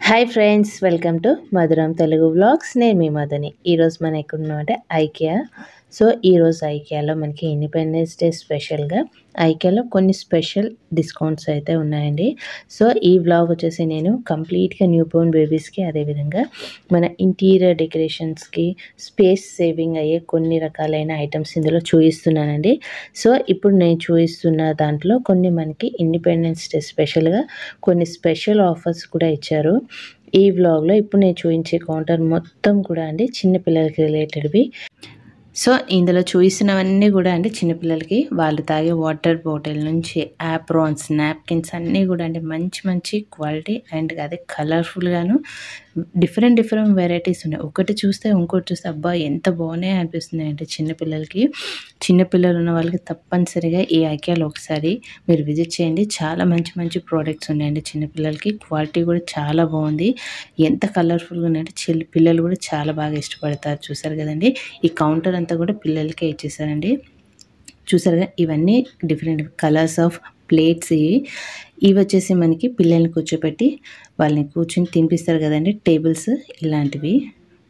Hi friends, welcome to మధురం Telugu vlogs. నేను మీ మధుని. ఈరోజు మనం ఎక్కడున్నామంటే ఐకియా. సో ఈరోజు ఐకియాలో మనకి ఇండిపెండెన్స్ డే స్పెషల్గా ఐకియాలో కొన్ని స్పెషల్ డిస్కౌంట్స్ అయితే ఉన్నాయండి. సో ఈ వ్లాగ్ వచ్చేసి నేను కంప్లీట్గా న్యూ బోర్న్ బేబీస్కి, అదేవిధంగా మన ఇంటీరియర్ డెకరేషన్స్కి స్పేస్ సేవింగ్ అయ్యే కొన్ని రకాలైన ఐటమ్స్ ఇందులో చూపిస్తున్నానండి. సో ఇప్పుడు నేను చూపిస్తున్న దాంట్లో కొన్ని మనకి ఇండిపెండెన్స్ డే స్పెషల్గా కొన్ని స్పెషల్ ఆఫర్స్ కూడా ఇచ్చారు. ఈ వ్లాగ్లో ఇప్పుడు నేను చూపించే కౌంటర్ మొత్తం కూడా అండి చిన్నపిల్లలకి రిలేటెడ్వి. సో ఇందులో చూపిస్తున్నవన్నీ కూడా అండి చిన్నపిల్లలకి వాళ్ళు తాగే వాటర్ బాటిల్ నుంచి యాప్రాన్స్, నాప్కిన్స్ అన్నీ కూడా అండి మంచి మంచి క్వాలిటీ అండ్ అదే కలర్ఫుల్గాను డిఫరెంట్ వెరైటీస్ ఉన్నాయి. ఒకటి చూస్తే ఇంకోటి చూస్తే అబ్బా ఎంత బాగున్నాయి అనిపిస్తుంది అంటే చిన్నపిల్లలు ఉన్న వాళ్ళకి తప్పనిసరిగా ఈ ఐకియాలో ఒకసారి మీరు విజిట్ చేయండి. చాలా మంచి ప్రోడక్ట్స్ ఉన్నాయండి చిన్నపిల్లలకి. క్వాలిటీ కూడా చాలా బాగుంది. ఎంత కలర్ఫుల్గా ఉన్నాయంటే పిల్లలు కూడా చాలా బాగా ఇష్టపడతారు. చూసారు కదండి, ఈ కౌంటర్ అంతా కూడా పిల్లలకే ఇచ్చేసారండి. చూసారుగా ఇవన్నీ డిఫరెంట్ కలర్స్ ఆఫ్ ప్లేట్స్. ఇవి వచ్చేసి మనకి పిల్లల్ని కూర్చోపెట్టి వాళ్ళని కూర్చొని తినిపిస్తారు కదండి, టేబుల్స్ ఇలాంటివి.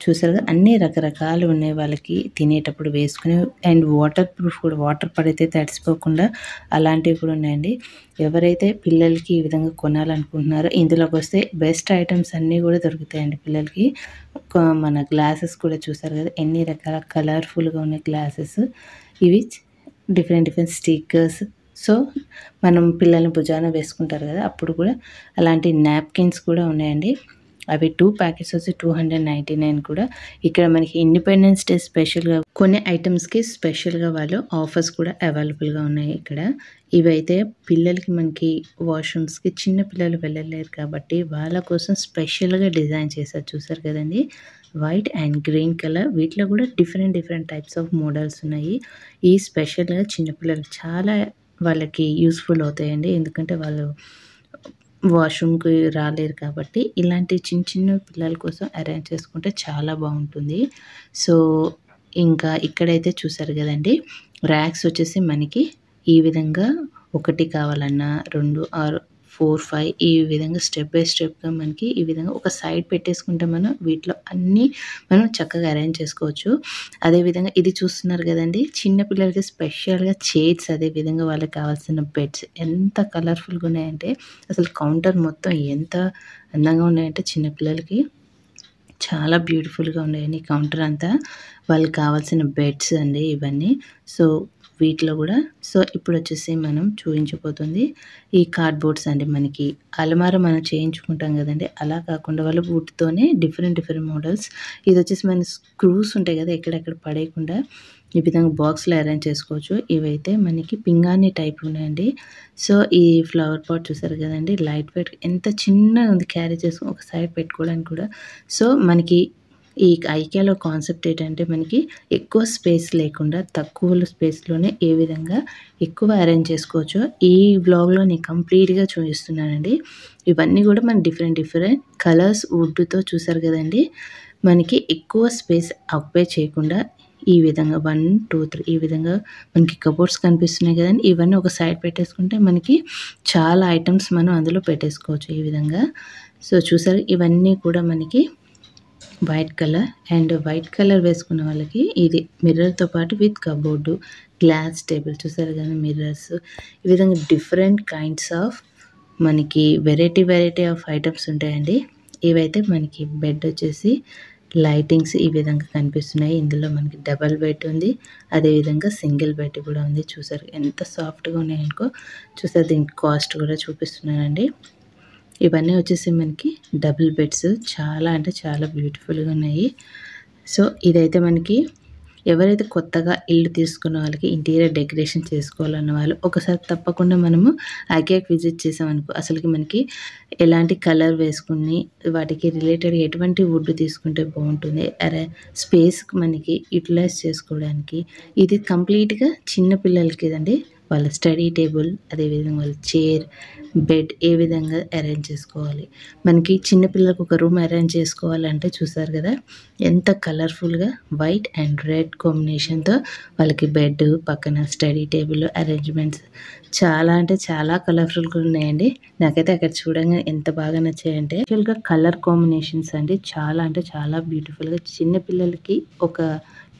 చూసారుగా అన్నీ రకరకాలు ఉన్నాయి వాళ్ళకి తినేటప్పుడు వేసుకుని. అండ్ వాటర్ ప్రూఫ్ కూడా, వాటర్ పడితే తడిసిపోకుండా అలాంటివి కూడా ఉన్నాయండి. ఎవరైతే పిల్లలకి ఈ విధంగా కొనాలనుకుంటున్నారో ఇందులోకి వస్తే బెస్ట్ ఐటమ్స్ అన్నీ కూడా దొరుకుతాయండి పిల్లలకి. మన గ్లాసెస్ కూడా చూసారు కదా ఎన్ని రకాల కలర్ఫుల్గా ఉన్నాయి గ్లాసెస్. ఇవి డిఫరెంట్ స్టిక్కర్స్. సో మనం పిల్లల్ని భుజాన వేసుకుంటారు కదా, అప్పుడు కూడా అలాంటి నాప్కిన్స్ కూడా ఉన్నాయండి. అవి 2 ప్యాకెట్స్ వచ్చి 299 కూడా. ఇక్కడ మనకి ఇండిపెండెన్స్ డే స్పెషల్గా కొన్ని ఐటమ్స్కి స్పెషల్గా వాళ్ళు ఆఫర్స్ కూడా అవైలబుల్గా ఉన్నాయి ఇక్కడ. ఇవైతే పిల్లలకి మనకి వాష్రూమ్స్కి చిన్న పిల్లలు వెళ్ళలేరు కాబట్టి వాళ్ళ కోసం స్పెషల్గా డిజైన్ చేశారు. చూసారు కదండి, వైట్ అండ్ గ్రీన్ కలర్. వీటిలో కూడా డిఫరెంట్ టైప్స్ ఆఫ్ మోడల్స్ ఉన్నాయి. ఈ స్పెషల్గా చిన్నపిల్లలకి చాలా వాళ్ళకి యూస్ఫుల్ అవుతాయండి. ఎందుకంటే వాళ్ళు వాష్రూమ్కి రాలేరు కాబట్టి ఇలాంటి చిన్న పిల్లల కోసం అరేంజ్ చేసుకుంటే చాలా బాగుంటుంది. సో ఇంకా ఇక్కడైతే చూసారు కదండి, ర్యాక్స్ వచ్చేసి మనకి ఈ విధంగా ఒకటి కావాలన్నా 2 ఆర్ 4, 5 ఈ విధంగా స్టెప్ బై స్టెప్గా మనకి ఈ విధంగా ఒక సైడ్ పెట్టేసుకుంటే మనం వీటిలో అన్నీ మనం చక్కగా అరేంజ్ చేసుకోవచ్చు. అదేవిధంగా ఇది చూస్తున్నారు కదండి, చిన్నపిల్లలకి స్పెషల్గా చైర్స్, అదేవిధంగా వాళ్ళకి కావాల్సిన బెడ్స్ ఎంత కలర్ఫుల్గా ఉన్నాయంటే అసలు కౌంటర్ మొత్తం ఎంత అందంగా ఉన్నాయంటే చిన్నపిల్లలకి చాలా బ్యూటిఫుల్గా ఉన్నాయండి ఈ కౌంటర్ అంతా. వాళ్ళకి కావాల్సిన బెడ్స్ అండి ఇవన్నీ. సో వీటిలో కూడా సో ఇప్పుడు వచ్చేసి మనం చూపించబోతుంది ఈ కార్డ్బోర్డ్స్ అండి. మనకి అలమార మనం చేయించుకుంటాం కదండి, అలా కాకుండా వాళ్ళు వీటితోనే డిఫరెంట్ మోడల్స్. ఇది వచ్చేసి మన స్క్రూస్ ఉంటాయి కదా, ఎక్కడెక్కడ పడేయకుండా ఈ విధంగా బాక్స్లో అరేంజ్ చేసుకోవచ్చు. ఇవైతే మనకి పింగాణి టైప్ ఉన్నాయండి. సో ఈ ఫ్లవర్ పాట్ చూసారు కదండి, లైట్ వెయిట్ ఎంత చిన్నగా ఉంది, క్యారీ చేసుకుని ఒక సైడ్ పెట్టుకోవడానికి కూడా. సో మనకి ఈ ఐకియాలో కాన్సెప్ట్ ఏంటంటే మనకి ఎక్కువ స్పేస్ లేకుండా తక్కువ స్పేస్లోనే ఏ విధంగా ఎక్కువ అరేంజ్ చేసుకోవచ్చో ఈ వ్లాగ్లో నేను కంప్లీట్గా చూపిస్తున్నానండి. ఇవన్నీ కూడా మన డిఫరెంట్ కలర్స్ వుడ్తో చూసారు కదండి, మనకి ఎక్కువ స్పేస్ ఆక్యుపై చేయకుండా ఈ విధంగా 1, 2, 3 ఈ విధంగా మనకి కబోర్డ్స్ కనిపిస్తున్నాయి కదండి. ఇవన్నీ ఒక సైడ్ పెట్టేసుకుంటే మనకి చాలా ఐటమ్స్ మనం అందులో పెట్టేసుకోవచ్చు ఈ విధంగా. సో చూసారు ఇవన్నీ కూడా మనకి white colour. And white colour వేసుకున్న వాళ్ళకి ఇది మిర్రర్తో పాటు విత్ కబోర్డు, గ్లాస్ టేబుల్ చూసారు కదా, మిర్రర్స్. ఈ విధంగా డిఫరెంట్ కైండ్స్ ఆఫ్ మనకి వెరైటీ ఆఫ్ ఐటమ్స్ ఉంటాయండి. ఇవైతే మనకి బెడ్ వచ్చేసి లైటింగ్స్ ఈ విధంగా కనిపిస్తున్నాయి. ఇందులో మనకి డబల్ బెడ్ ఉంది, అదేవిధంగా సింగిల్ బెడ్ కూడా ఉంది. చూసారు ఎంత సాఫ్ట్గా ఉన్నాయనుకో. చూసారు దీనికి కాస్ట్ కూడా చూపిస్తున్నానండి. ఇవన్నీ వచ్చేసి మనకి డబుల్ బెడ్స్, చాలా అంటే చాలా బ్యూటిఫుల్గా ఉన్నాయి. సో ఇదైతే మనకి ఎవరైతే కొత్తగా ఇల్లు తీసుకున్న వాళ్ళకి ఇంటీరియర్ డెకరేషన్ చేసుకోవాలన్న వాళ్ళు ఒకసారి తప్పకుండా మనము ఐకియాకి విజిట్ చేసామనుకో, అసలుకి మనకి ఎలాంటి కలర్ వేసుకుని వాటికి రిలేటెడ్ ఎటువంటి వుడ్ తీసుకుంటే బాగుంటుంది, స్పేస్ మనకి యూటిలైజ్ చేసుకోవడానికి. ఇది కంప్లీట్గా చిన్నపిల్లలకి అండి, వాళ్ళ స్టడీ టేబుల్, అదేవిధంగా వాళ్ళ చైర్, బెడ్ ఏ విధంగా అరేంజ్ చేసుకోవాలి. మనకి చిన్నపిల్లలకు ఒక రూమ్ అరేంజ్ చేసుకోవాలంటే చూసారు కదా ఎంత కలర్ఫుల్గా వైట్ అండ్ రెడ్ కాంబినేషన్తో వాళ్ళకి బెడ్ పక్కన స్టడీ టేబుల్ అరేంజ్మెంట్స్ చాలా అంటే చాలా కలర్ఫుల్గా ఉన్నాయండి. నాకైతే అక్కడ చూడంగా ఎంత బాగా నచ్చాయంటే యాక్చువల్గా కలర్ కాంబినేషన్స్ అండి చాలా అంటే చాలా బ్యూటిఫుల్గా. చిన్నపిల్లలకి ఒక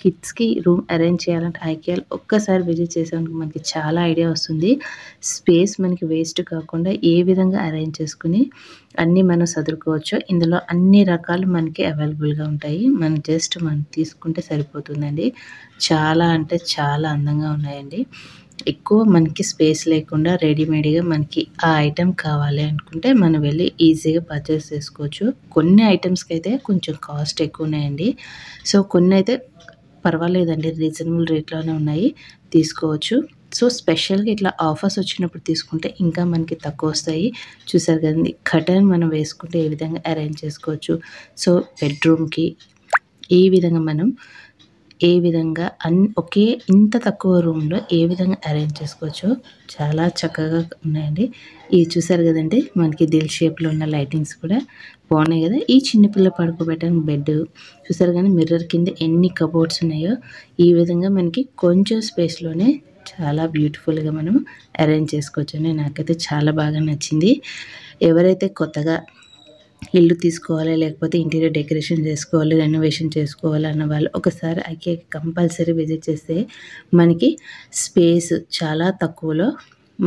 కిడ్స్కి రూమ్ అరేంజ్ చేయాలంటే ఐకియాలో ఒక్కసారి విజిట్ చేసానికి మనకి చాలా ఐడియా వస్తుంది. స్పేస్ మనకి వేస్ట్ కాకుండా ఏ విధంగా అరేంజ్ చేసుకుని అన్నీ మనం చదువుకోవచ్చు. ఇందులో అన్ని రకాలు మనకి అవైలబుల్గా ఉంటాయి. మనం తీసుకుంటే సరిపోతుందండి. చాలా అంటే చాలా అందంగా ఉన్నాయండి. ఎక్కువ మనకి స్పేస్ లేకుండా రెడీమేడ్గా మనకి ఆ ఐటెం కావాలి అనుకుంటే మనం వెళ్ళి ఈజీగా పర్చేస్ చేసుకోవచ్చు. కొన్ని ఐటమ్స్కి అయితే కొంచెం కాస్ట్ ఎక్కువ ఉన్నాయండి. సో కొన్ని అయితే పర్వాలేదండి, రీజనబుల్ రేట్లోనే ఉన్నాయి, తీసుకోవచ్చు. సో స్పెషల్గా ఇట్లా ఆఫర్స్ వచ్చినప్పుడు తీసుకుంటే ఇంకా మనకి తక్కువ వస్తాయి. చూసారు కదండి కర్టన్ మనం వేసుకుంటే ఏ విధంగా అరేంజ్ చేసుకోవచ్చు. సో బెడ్రూమ్కి ఈ విధంగా మనం ఏ విధంగా ఒకే ఇంత తక్కువ రూమ్లో ఏ విధంగా అరేంజ్ చేసుకోవచ్చో చాలా చక్కగా ఉన్నాయండి. ఇవి చూసారు కదండి మనకి దిల్ షేప్లో ఉన్న లైటింగ్స్ కూడా బాగున్నాయి కదా. ఈ చిన్నపిల్ల పడుకోబెట్టడానికి బెడ్ చూసారు కానీ మిర్రర్ కింద ఎన్ని కబోర్డ్స్ ఉన్నాయో ఈ విధంగా మనకి కొంచెం స్పేస్లోనే చాలా బ్యూటిఫుల్గా మనం అరేంజ్ చేసుకోవచ్చు అని నాకైతే చాలా బాగా నచ్చింది. ఎవరైతే కొత్తగా ఇల్లు తీసుకోవాలి లేకపోతే ఇంటీరియర్ డెకరేషన్ చేసుకోవాలి, రెనోవేషన్ చేసుకోవాలి అన్న వాళ్ళు ఒకసారి ఐకియాకి కంపల్సరీ విజిట్ చేస్తే మనకి స్పేస్ చాలా తక్కువలో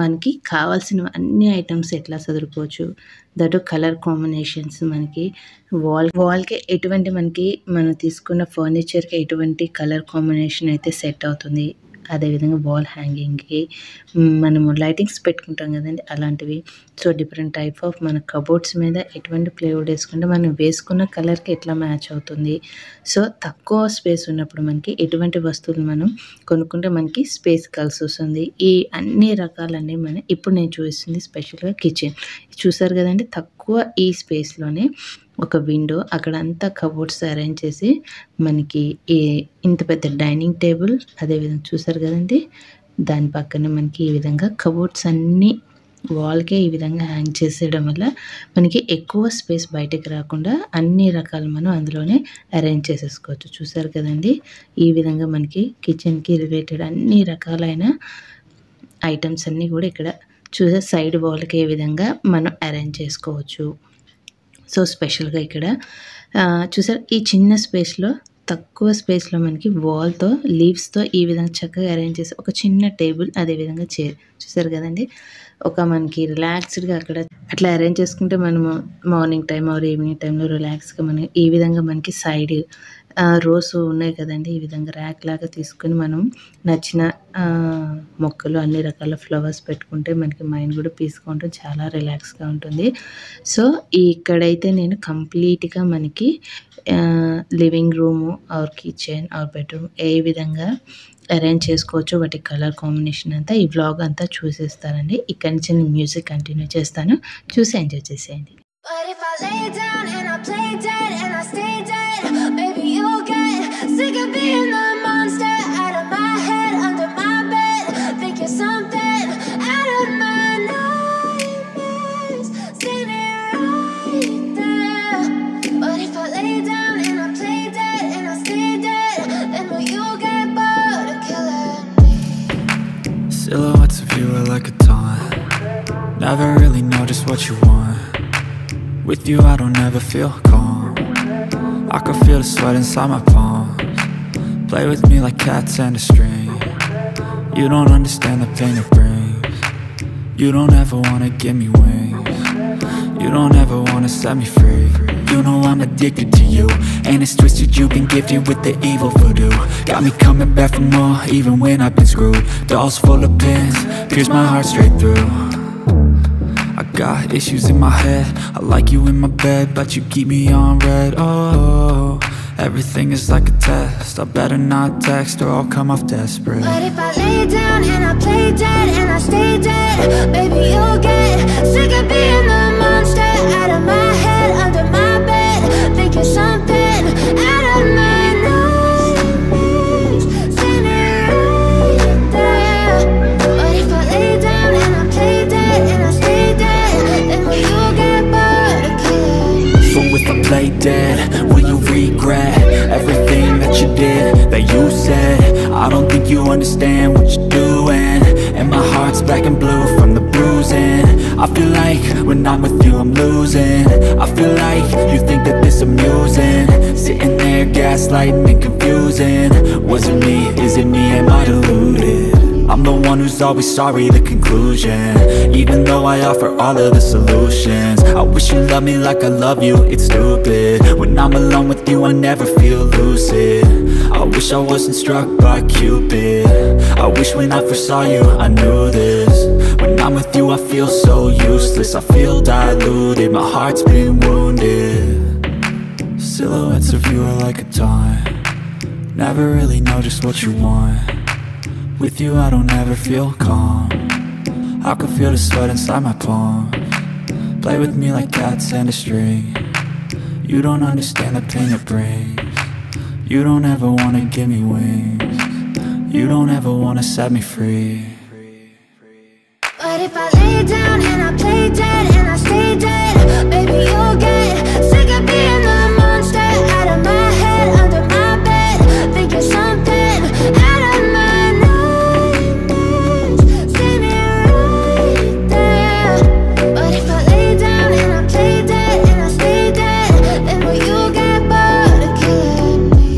మనకి కావాల్సిన అన్ని ఐటమ్స్ ఎట్లా చదువుకోవచ్చు. దట్ కలర్ కాంబినేషన్స్ మనకి వాల్కి ఎటువంటి మనకి మనం తీసుకున్న ఫర్నిచర్కి ఎటువంటి కలర్ కాంబినేషన్ అయితే సెట్ అవుతుంది. అదేవిధంగా వాల్ హ్యాంగింగ్కి మనము లైటింగ్స్ పెట్టుకుంటాం కదండి అలాంటివి. సో డిఫరెంట్ టైప్ ఆఫ్ మన కబోర్డ్స్ మీద ఎటువంటి ప్లేవుడ్ వేసుకుంటే మనం వేసుకున్న కలర్కి ఎట్లా మ్యాచ్ అవుతుంది. సో తక్కువ స్పేస్ ఉన్నప్పుడు మనకి ఎటువంటి వస్తువులు మనం కొనుక్కుంటే మనకి స్పేస్ కలిసి వస్తుంది. ఈ అన్ని రకాలన్నీ ఇప్పుడు నేను చూపిస్తుంది స్పెషల్గా కిచెన్. చూసారు కదండి తక్కువ ఈ స్పేస్లోనే ఒక విండో అక్కడ అంతా కబోర్డ్స్ అరేంజ్ చేసి మనకి ఇంత పెద్ద డైనింగ్ టేబుల్, అదేవిధంగా చూసారు కదండి దాని పక్కనే మనకి ఈ విధంగా కబోర్డ్స్ అన్నీ వాల్కే ఈ విధంగా హ్యాంగ్ చేసేయడం వల్ల మనకి ఎక్కువ స్పేస్ బయటకు రాకుండా అన్ని రకాలు మనం అందులోనే అరేంజ్ చేసేసుకోవచ్చు. చూసారు కదండి ఈ విధంగా మనకి కిచెన్కి రిలేటెడ్ అన్ని రకాలైన ఐటమ్స్ అన్నీ కూడా ఇక్కడ సైడ్ వాల్కి ఏ విధంగా మనం అరేంజ్ చేసుకోవచ్చు. సో స్పెషల్గా ఇక్కడ చూసారు ఈ చిన్న స్పేస్లో తక్కువ స్పేస్లో మనకి వాల్తో లీవ్స్తో ఈ విధంగా చక్కగా అరేంజ్ చేసి ఒక చిన్న టేబుల్, అదేవిధంగా చైర్ చూసారు కదండి ఒక మనకి రిలాక్స్డ్గా అక్కడ అట్లా అరేంజ్ చేసుకుంటే మనము మార్నింగ్ టైం ఆర్ ఈవినింగ్ టైంలో రిలాక్స్గా మనం ఈ విధంగా మనకి సైడ్ రోస్ ఉన్నాయి కదండి ఈ విధంగా ర్యాక్ లాగా తీసుకొని మనం నచ్చిన మొక్కలు అన్ని రకాల ఫ్లవర్స్ పెట్టుకుంటే మనకి మైండ్ కూడా పీస్గా ఉంటుంది, చాలా రిలాక్స్గా ఉంటుంది. సో ఇక్కడైతే నేను కంప్లీట్గా మనకి living room or kitchen or bedroom ఏ విధంగా అరేంజ్ చేసుకోవచ్చు వాటి కలర్ కాంబినేషన్ అంతా ఈ వ్లాగ్ అంతా చూసేస్తానండి. ఇక్కడ నుంచి నేను మ్యూజిక్ కంటిన్యూ చేస్తాను, చూసి ఎంజాయ్ చేసేయండి. But if I lay down and I play dead and I stay dead, maybe you'll get sick of being the monster out of my head, under my bed, think you're something out of my nightmares, standing right there. But if I lay down and I play dead and I stay dead, then will you get bored of killing me? Silhouettes of you are like a taunt, never really know just what you want. With you I don't ever feel calm, I can feel the sweat inside my palms. Play with me like cats and a string, you don't understand the pain it brings. You don't ever wanna give me wings, you don't ever wanna set me free. You know I'm addicted to you, and it's twisted you've been gifted with the evil voodoo. Got me coming back for more even when I've been screwed. Dolls full of pins, pierce my heart straight through. I got issues in my head, I like you in my bed, but you keep me on red. Oh, everything is like a test, I better not text or I'll come off desperate. But if I lay down and I play dead and I stay dead, baby you'll get sick of being the monster out of my head, under my bed, think you're something out of my nightmares, standing right there. But if I So if I play dead, will you regret everything that you did, that you said? I don't think you understand what you're doing, and my heart's black and blue from the bruising. I feel like when I'm with you I'm losing. I feel like you think that this amusing, sitting there gaslighting and confusing. Was it me? Is it me? Am I deluded? I'm the one who's always sorry, the conclusion, even though I offer all of the solutions. I wish you loved me like I love you, it's stupid. When I'm alone with you I never feel lucid. I wish I wasn't struck by Cupid. I wish when I first saw you I knew this. When I'm with you I feel so useless, I feel diluted, my heart's been wounded. Silhouettes of you are like a taunt, never really know just what you want. With you I don't ever feel calm, I can feel the sweat inside my palms. Play with me like cats and a string, you don't understand the pain it brings. You don't ever wanna give me wings, you don't ever wanna set me free. But if I lay down and I play dead and I stay dead, baby you'll get sick of being the monster out of my head, under my bed, thinking something out of my nightmares, standing right there. But if I lay down and I play dead and I stay dead, then will you get bored of killing me?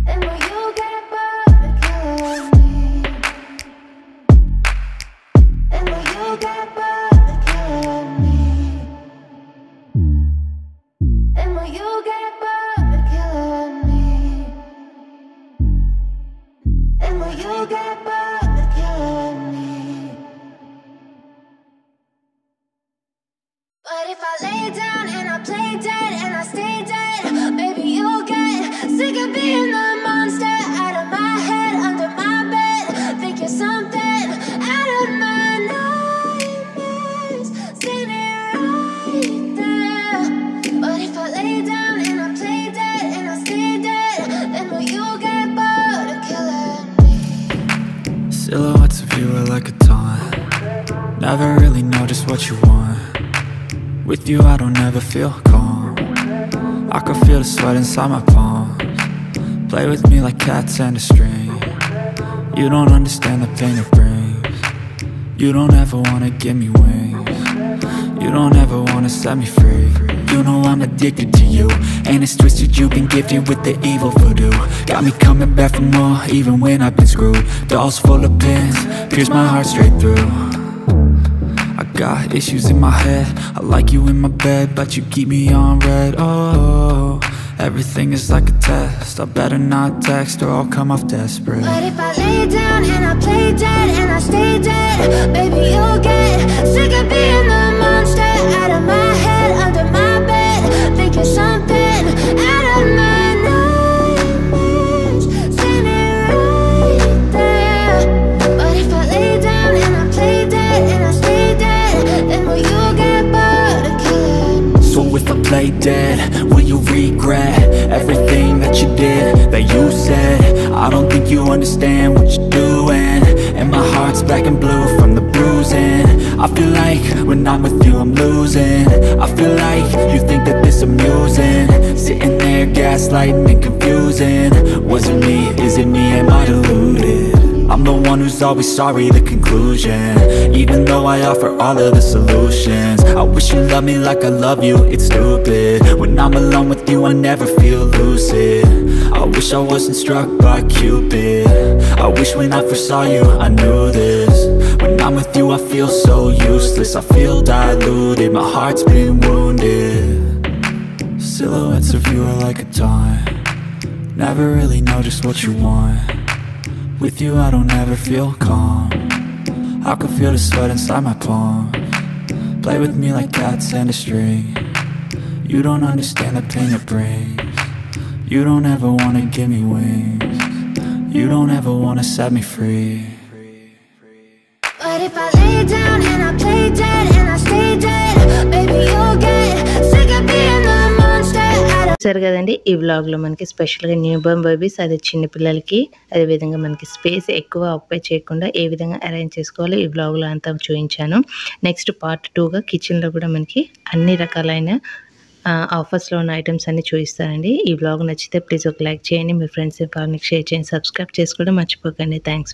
Then will you get bored of killing me? And will you get bored of killing me? And will you get bored of killing me? And will you get bored of killing me? But if I lay down and I play dead and I stay dead, baby you'll get sick of being the monster out of my head, under my bed, thinking something out of my nightmares, standing right there. But if I lay down and I play dead and I stay dead, then will you get bored of killing me? Silhouettes of you are like a taunt, never really know just what you want. With you I don't ever feel calm, I can feel the sweat inside my palms. Play with me like cats and a string, you don't understand the pain it brings. You don't ever wanna give me wings, you don't ever wanna set me free. You know I'm addicted to you, and it's twisted, you've been gifted with the evil voodoo. Got me coming back for more, even when I've been screwed. Dolls full of pins, pierce my heart straight through. I got issues in my head, I like you in my bed, but you keep me on red. Oh, everything is like a test, I better not text or I'll come off desperate. But if I lay down and I play dead and I stay dead, baby you'll get sick of being the monster out of my head, under my bed, thinking something out of my nightmares, standing right there. But if I lay down and I play dead and I stay dead, then will you get bored of killing me? So if I play dead, will you regret everything that you did, that you said? I don't think you understand what you're doing, and my heart's black and blue from the bruising. I feel like when I'm with you I'm losing. I feel like you think that this amusing, sitting there gaslighting and confusing. Was it me? Is it me? Am I deluded? I'm the one who's always sorry, the conclusion, even though I offer all of the solutions. I wish you loved me like I love you, it's stupid. When I'm alone with you I never feel lucid. I wish I wasn't struck by Cupid. I wish when I first saw you I knew this. When I'm with you I feel so useless, I feel diluted, my heart's been wounded. Silhouettes of you are like a taunt, never really know just what you want. With you I don't ever feel calm, I can feel the sweat inside my palms. Play with me like cats and a string, you don't understand the pain it brings. You don't ever wanna give me wings, you don't ever wanna set me free. But if I lay down and I play dead and I stay dead, baby you'll get sick of being the monster out of సరే కదండి. ఈ వ్లాగ్లో మనకి స్పెషల్గా new Born babies, అదే చిన్నపిల్లలకి, అదేవిధంగా మనకి స్పేస్ ఎక్కువ ఆక్యుపై చేయకుండా ఏ విధంగా అరేంజ్ చేసుకోవాలో ఈ వ్లాగ్లో అంతా చూపించాను. నెక్స్ట్ పార్ట్ 2గా కిచెన్లో కూడా మనకి అన్ని రకాలైన ఆఫర్స్లో ఉన్న ఐటమ్స్ అన్ని చూపిస్తానండి. ఈ వ్లాగ్ నచ్చితే ప్లీజ్ ఒక లైక్ చేయండి, మీ ఫ్రెండ్స్ వాళ్ళకి షేర్ చేయండి, సబ్స్క్రైబ్ చేసుకోవడం మర్చిపోకండి. థ్యాంక్స్.